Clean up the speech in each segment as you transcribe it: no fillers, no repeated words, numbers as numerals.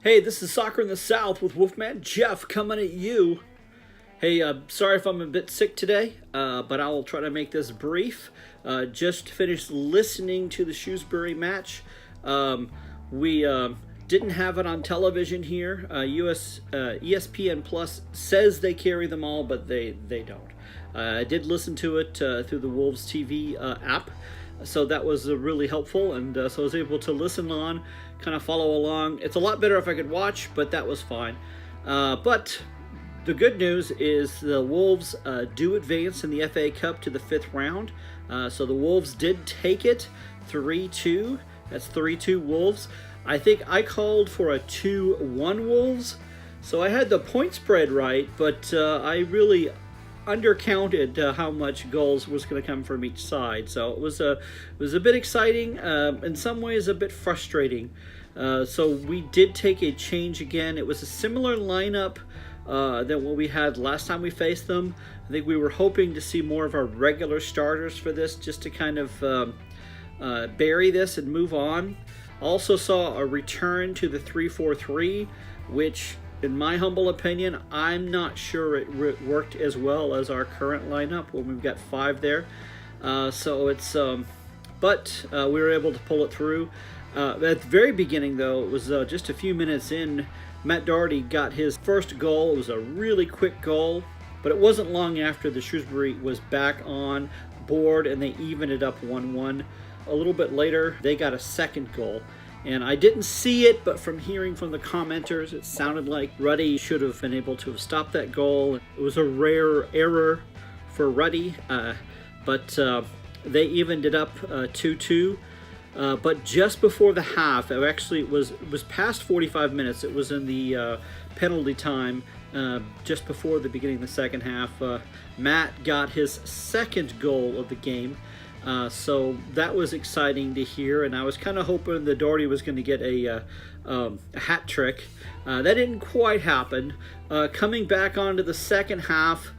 Hey, this is Soccer in the South with Wolfman Jeff coming at you. Hey, sorry if I'm a bit sick today, but I'll try to make this brief. Just finished listening to the Shrewsbury match. We didn't have it on television here. ESPN Plus says they carry them all, but they don't. I did listen to it through the Wolves TV app. So that was really helpful, and so I was able to listen on, kind of follow along. It's a lot better if I could watch, but that was fine. But the good news is the Wolves do advance in the FA Cup to the 5th round. So the Wolves did take it 3-2. That's 3-2 Wolves. I think I called for a 2-1 Wolves. So I had the point spread right, but I really undercounted how much goals was going to come from each side. So it was a bit exciting, in some ways a bit frustrating. So we did take a change again. It was a similar lineup than what we had last time we faced them. I think we were hoping to see more of our regular starters for this, just to kind of bury this and move on. Also saw a return to the 3-4-3, which in my humble opinion, I'm not sure it worked as well as our current lineup when we've got 5 there. So it's, but we were able to pull it through. At the very beginning, though, it was just a few minutes in, Matt Doherty got his first goal. It was a really quick goal, but it wasn't long after the Shrewsbury was back on board and they evened it up 1-1. A little bit later, they got a second goal. And I didn't see it, but from hearing from the commenters, it sounded like Ruddy should have been able to have stopped that goal. It was a rare error for Ruddy, but they evened it up 2-2. But just before the half, it was past 45 minutes. It was in the penalty time, just before the beginning of the second half. Matt got his second goal of the game. So that was exciting to hear, and I was kind of hoping that Doherty was going to get a hat trick. That didn't quite happen. Coming back onto the second half,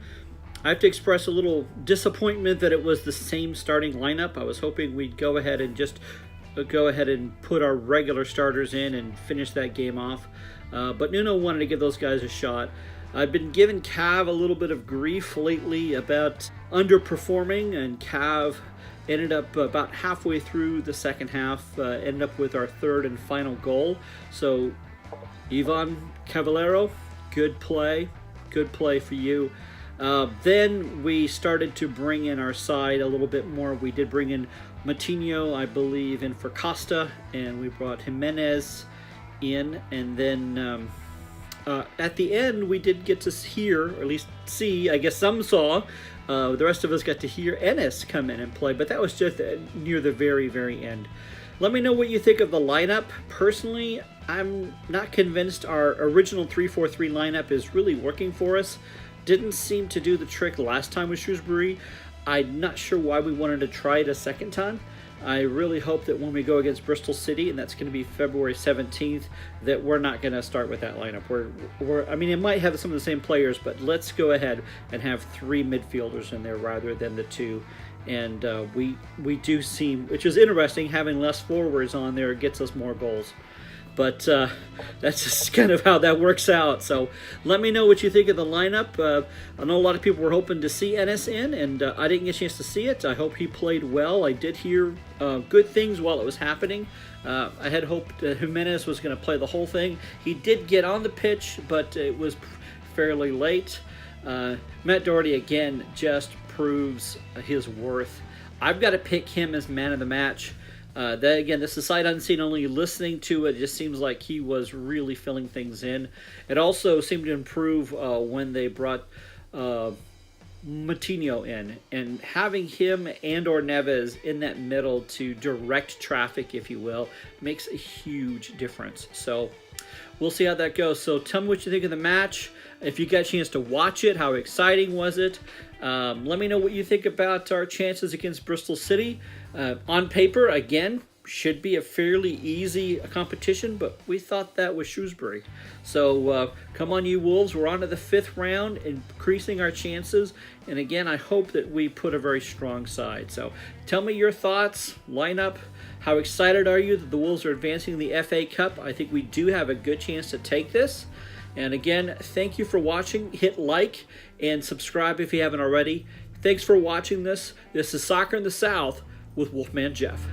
I have to express a little disappointment that it was the same starting lineup. I was hoping we'd go ahead and put our regular starters in and finish that game off. But Nuno wanted to give those guys a shot. I've been giving Cav a little bit of grief lately about underperforming, and Cav ended up about halfway through the second half, ended up with our third and final goal. So, Ivan Cavallero, good play for you. Then we started to bring in our side a little bit more. We did bring in Matinho, I believe, in for Costa, and we brought Jimenez in, and then at the end we did get to hear, or at least see, I guess some saw, the rest of us got to hear Ennis come in and play, but that was just near the very, very end. Let me know what you think of the lineup. Personally, I'm not convinced our original 3-4-3 lineup is really working for us. Didn't seem to do the trick last time with Shrewsbury. I'm not sure why we wanted to try it a second time. I really hope that when we go against Bristol City, and that's going to be February 17th, that we're not going to start with that lineup. I mean, it might have some of the same players, but let's go ahead and have 3 midfielders in there rather than the 2. And we do seem, which is interesting, having less forwards on there gets us more goals. But that's just kind of how that works out. So let me know what you think of the lineup. I know a lot of people were hoping to see Ennis in, and I didn't get a chance to see it. I hope he played well. I did hear good things while it was happening. I had hoped Jimenez was going to play the whole thing. He did get on the pitch, but it was fairly late. Matt Doherty, again, just proves his worth. I've got to pick him as man of the match. Again, this is sight unseen, only listening to it. It just seems like he was really filling things in. It also seemed to improve when they brought Matinho in, and having him and or Neves in that middle to direct traffic, if you will, makes a huge difference. So we'll see how that goes. So tell me what you think of the match. If you got a chance to watch it, how exciting was it? Let me know what you think about our chances against Bristol City. On paper, again, should be a fairly easy competition, but we thought that was Shrewsbury. So come on, you Wolves. We're on to the 5th round, increasing our chances. And again, I hope that we put a very strong side. So tell me your thoughts, lineup. How excited are you that the Wolves are advancing the FA Cup? I think we do have a good chance to take this. And again, thank you for watching. Hit like and subscribe if you haven't already. Thanks for watching this. This is Soccer in the South with Wolfman Jeff.